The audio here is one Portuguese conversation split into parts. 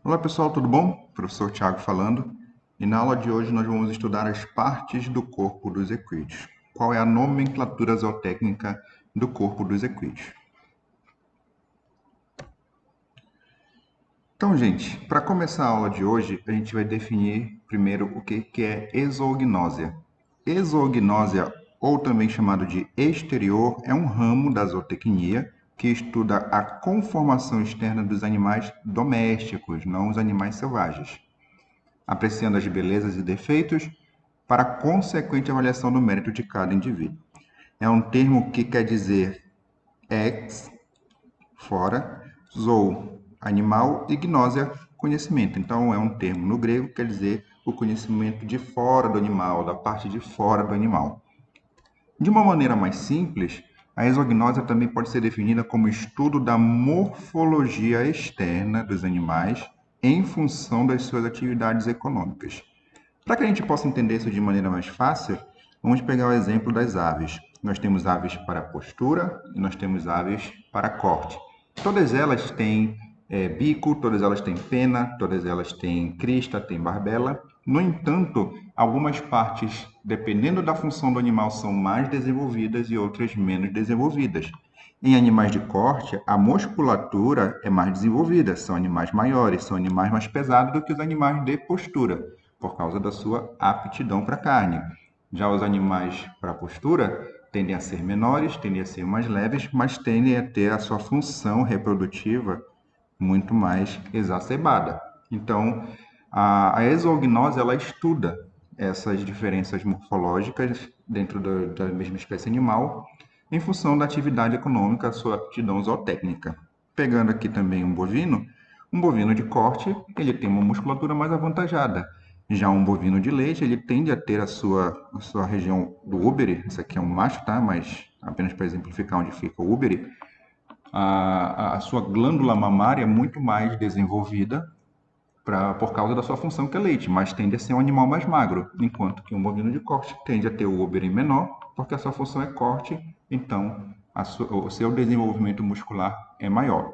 Olá pessoal, tudo bom? Professor Tiago falando. E na aula de hoje nós vamos estudar as partes do corpo dos equídeos. Qual é a nomenclatura zootécnica do corpo dos equídeos? Então, gente, para começar a aula de hoje, a gente vai definir primeiro o que é exognósia. Exognósia, ou também chamado de exterior, é um ramo da zootecnia que estuda a conformação externa dos animais domésticos, não os animais selvagens, apreciando as belezas e defeitos para a consequente avaliação do mérito de cada indivíduo. É um termo que quer dizer ex, fora, zoou, animal, e gnósia, conhecimento. Então, é um termo no grego que quer dizer o conhecimento de fora do animal, da parte de fora do animal. De uma maneira mais simples, a exognósia também pode ser definida como estudo da morfologia externa dos animais em função das suas atividades econômicas. Para que a gente possa entender isso de maneira mais fácil, vamos pegar o exemplo das aves. Nós temos aves para postura e nós temos aves para corte. Todas elas têm bico, todas elas têm pena, todas elas têm crista, têm barbela. No entanto, algumas partes, dependendo da função do animal, são mais desenvolvidas e outras menos desenvolvidas. Em animais de corte, a musculatura é mais desenvolvida, são animais maiores, são animais mais pesados do que os animais de postura, por causa da sua aptidão para carne. Já os animais para postura tendem a ser menores, tendem a ser mais leves, mas tendem a ter a sua função reprodutiva muito mais exacerbada. Então, a exognose ela estuda essas diferenças morfológicas dentro da mesma espécie animal em função da atividade econômica, sua aptidão zootécnica. Pegando aqui também um bovino de corte, ele tem uma musculatura mais avantajada. Já um bovino de leite, ele tende a ter a sua região do úbere, isso aqui é um macho, tá? Mas apenas para exemplificar onde fica o úbere, a sua glândula mamária é muito mais desenvolvida por causa da sua função que é leite, mas tende a ser um animal mais magro, enquanto que um bovino de corte tende a ter o úbere menor, porque a sua função é corte, então o seu desenvolvimento muscular é maior.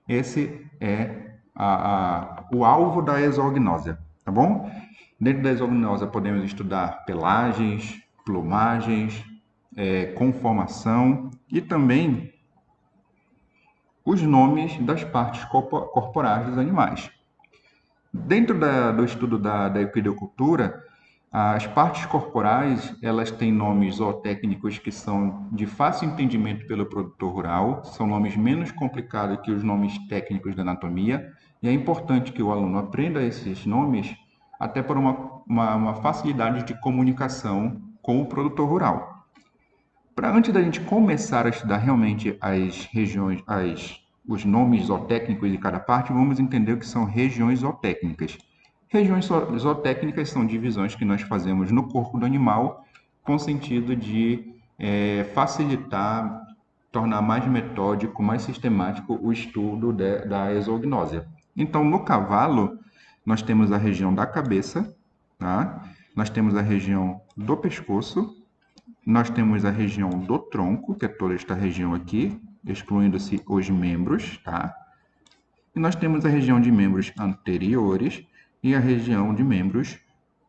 Esse é o alvo da exognósia, tá bom? Dentro da exognósia podemos estudar pelagens, plumagens, conformação e também os nomes das partes corporais dos animais. Dentro do estudo da equidocultura, as partes corporais elas têm nomes zootécnicos que são de fácil entendimento pelo produtor rural, são nomes menos complicados que os nomes técnicos da anatomia, e é importante que o aluno aprenda esses nomes até por uma facilidade de comunicação com o produtor rural. Para antes da gente começar a estudar realmente as regiões, os nomes zootécnicos de cada parte, vamos entender o que são regiões zootécnicas. Regiões zootécnicas são divisões que nós fazemos no corpo do animal com o sentido de facilitar, tornar mais metódico, mais sistemático o estudo da exognósia. Então, no cavalo, nós temos a região da cabeça, tá? Nós temos a região do pescoço, nós temos a região do tronco, que é toda esta região aqui, excluindo-se os membros, tá? E nós temos a região de membros anteriores e a região de membros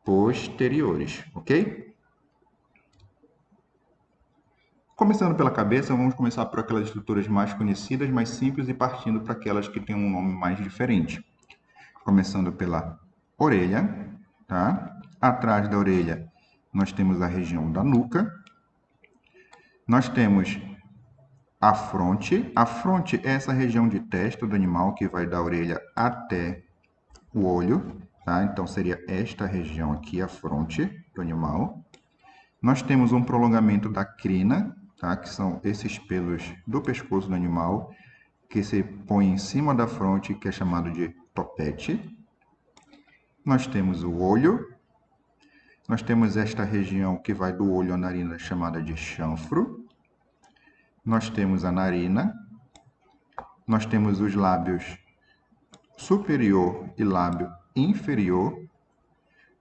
posteriores, ok? Começando pela cabeça, vamos começar por aquelas estruturas mais conhecidas, mais simples e partindo para aquelas que têm um nome mais diferente. Começando pela orelha, tá? Atrás da orelha, nós temos a região da nuca. Nós temos a fronte. A fronte é essa região de testa do animal que vai da orelha até o olho, tá? Então seria esta região aqui, a fronte do animal. Nós temos um prolongamento da crina, tá? Que são esses pelos do pescoço do animal que se põe em cima da fronte, que é chamado de topete. Nós temos o olho. Nós temos esta região que vai do olho à narina, chamada de chanfro. Nós temos a narina. Nós temos os lábios superior e lábio inferior.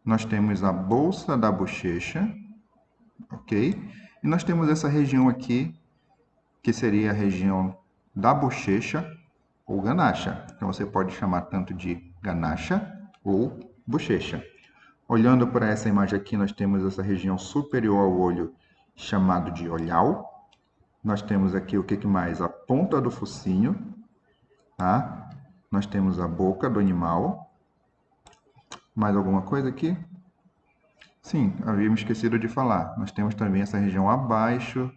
Nós temos a bolsa da bochecha, ok? E nós temos essa região aqui, que seria a região da bochecha ou ganacha. Então, você pode chamar tanto de ganacha ou bochecha. Olhando para essa imagem aqui, nós temos essa região superior ao olho, chamado de olhal. Nós temos aqui o que mais? A ponta do focinho, tá? Nós temos a boca do animal. Mais alguma coisa aqui? Sim, havíamos esquecido de falar. Nós temos também essa região abaixo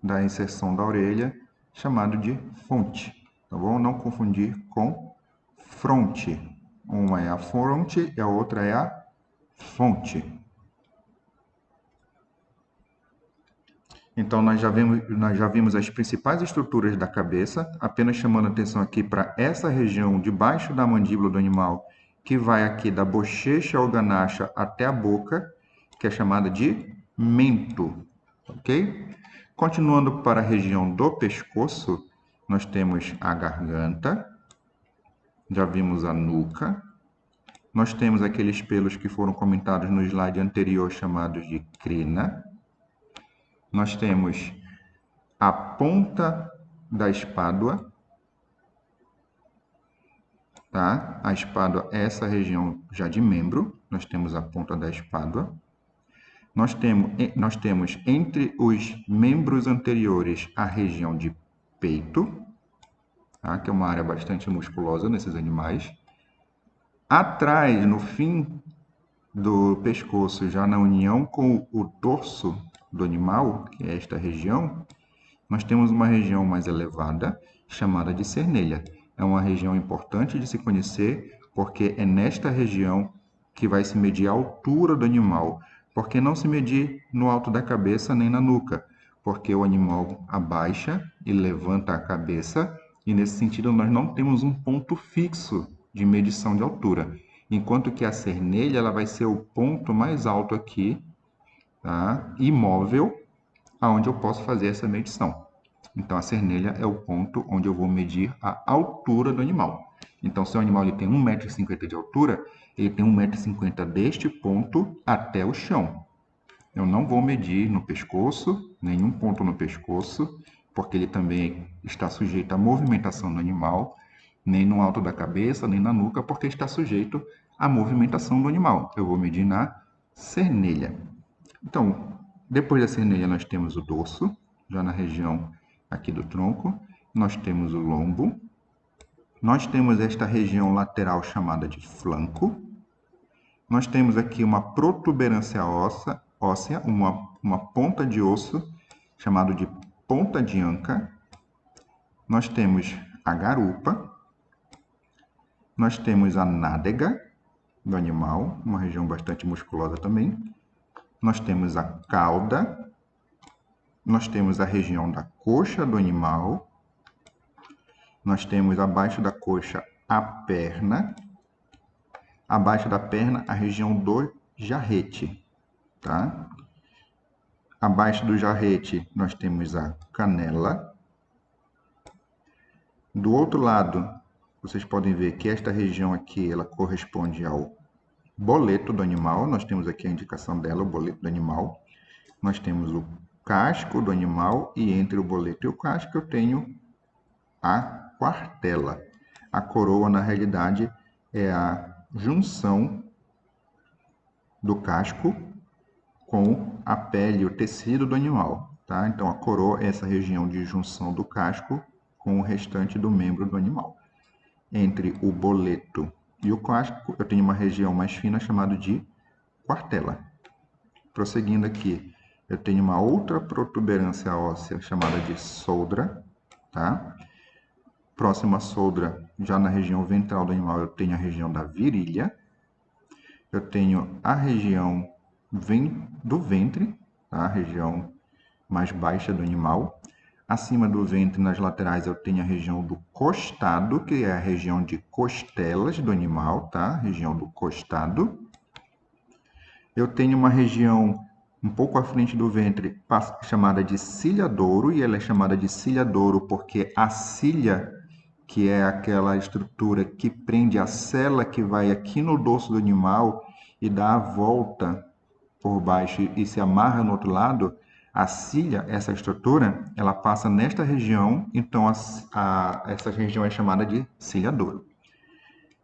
da inserção da orelha, chamado de fonte, tá bom? Não confundir com fronte. Uma é a fronte e a outra é a fonte. Então, nós já vimos as principais estruturas da cabeça, apenas chamando atenção aqui para essa região debaixo da mandíbula do animal, que vai aqui da bochecha ou ganacha até a boca, que é chamada de mento, ok? Continuando para a região do pescoço, nós temos a garganta, já vimos a nuca, nós temos aqueles pelos que foram comentados no slide anterior, chamados de crina, nós temos a ponta da espádua, tá? A espádua é essa região já de membro, nós temos a ponta da espádua. Nós temos entre os membros anteriores a região de peito, tá? Que é uma área bastante musculosa nesses animais. Atrás, no fim do pescoço, já na união com o dorso do animal, que é esta região, nós temos uma região mais elevada, chamada de cernelha. É uma região importante de se conhecer, porque é nesta região que vai se medir a altura do animal. Porque não se medir no alto da cabeça nem na nuca, porque o animal abaixa e levanta a cabeça, e nesse sentido nós não temos um ponto fixo de medição de altura. Enquanto que a cernelha ela vai ser o ponto mais alto aqui, tá? Imóvel, aonde eu posso fazer essa medição. Então, a cernelha é o ponto onde eu vou medir a altura do animal. Então, se o animal ele tem 1,50 m de altura, ele tem 1,50 m deste ponto até o chão. Eu não vou medir no pescoço, nenhum ponto no pescoço, porque ele também está sujeito à movimentação do animal, nem no alto da cabeça, nem na nuca, porque está sujeito à movimentação do animal. Eu vou medir na cernelha. Então, depois da cernelha, nós temos o dorso, já na região aqui do tronco. Nós temos o lombo. Nós temos esta região lateral chamada de flanco. Nós temos aqui uma protuberância óssea, uma ponta de osso, chamado de ponta de anca. Nós temos a garupa. Nós temos a nádega do animal, uma região bastante musculosa também. Nós temos a cauda, nós temos a região da coxa do animal, nós temos abaixo da coxa a perna, abaixo da perna a região do jarrete, tá? Abaixo do jarrete nós temos a canela. Do outro lado, vocês podem ver que esta região aqui ela corresponde ao boleto do animal. Nós temos aqui a indicação dela, o boleto do animal. Nós temos o casco do animal e entre o boleto e o casco eu tenho a quartela. A coroa, na realidade, é a junção do casco com a pele, o tecido do animal, tá? Então, a coroa é essa região de junção do casco com o restante do membro do animal. Entre o boleto e o casco, eu tenho uma região mais fina chamada de quartela. Prosseguindo aqui, eu tenho uma outra protuberância óssea chamada de soldra, tá? Próxima à soldra, já na região ventral do animal, eu tenho a região da virilha. Eu tenho a região do ventre, tá? A região mais baixa do animal. Acima do ventre, nas laterais, eu tenho a região do costado, que é a região de costelas do animal, tá? Região do costado. Eu tenho uma região um pouco à frente do ventre, chamada de ciliadouro, e ela é chamada de ciliadouro porque a cília, que é aquela estrutura que prende a sela que vai aqui no dorso do animal e dá a volta por baixo e se amarra no outro lado, a cília, essa estrutura, ela passa nesta região, então essa região é chamada de ciliadouro.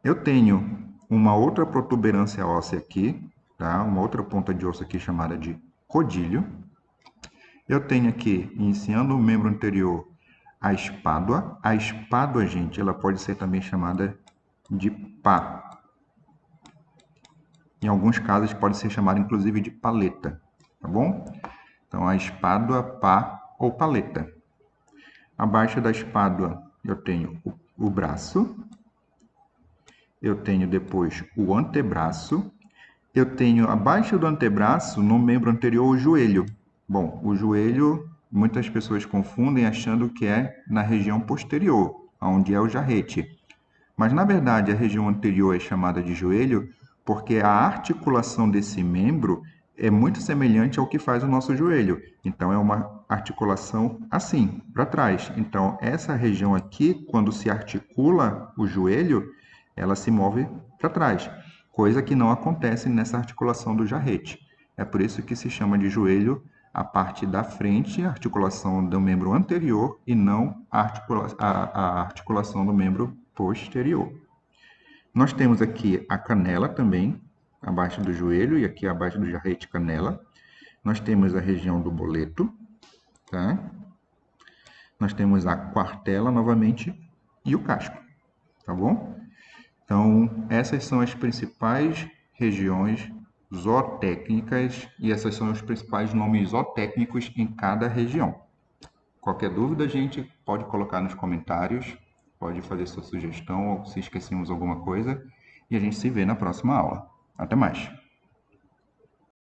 Eu tenho uma outra protuberância óssea aqui, tá? Uma outra ponta de osso aqui chamada de codilho. Eu tenho aqui, iniciando o membro anterior, a espádua. A espádua, gente, ela pode ser também chamada de pá. Em alguns casos pode ser chamada inclusive de paleta, tá bom? Então a espádua, pá ou paleta. Abaixo da espádua eu tenho o braço, eu tenho depois o antebraço, eu tenho abaixo do antebraço, no membro anterior, o joelho. Bom, o joelho muitas pessoas confundem achando que é na região posterior, onde é o jarrete. Mas na verdade a região anterior é chamada de joelho porque a articulação desse membro é muito semelhante ao que faz o nosso joelho. Então é uma articulação assim, para trás. Então essa região aqui, quando se articula o joelho, ela se move para trás, coisa que não acontece nessa articulação do jarrete. É por isso que se chama de joelho a parte da frente, a articulação do membro anterior, e não a articulação do membro posterior. Nós temos aqui a canela também, abaixo do joelho, e aqui abaixo do jarrete canela. Nós temos a região do boleto, tá? Nós temos a quartela novamente e o casco, tá bom? Então, essas são as principais regiões zootécnicas e esses são os principais nomes zootécnicos em cada região. Qualquer dúvida, gente, pode colocar nos comentários, pode fazer sua sugestão ou se esquecemos alguma coisa e a gente se vê na próxima aula. Até mais!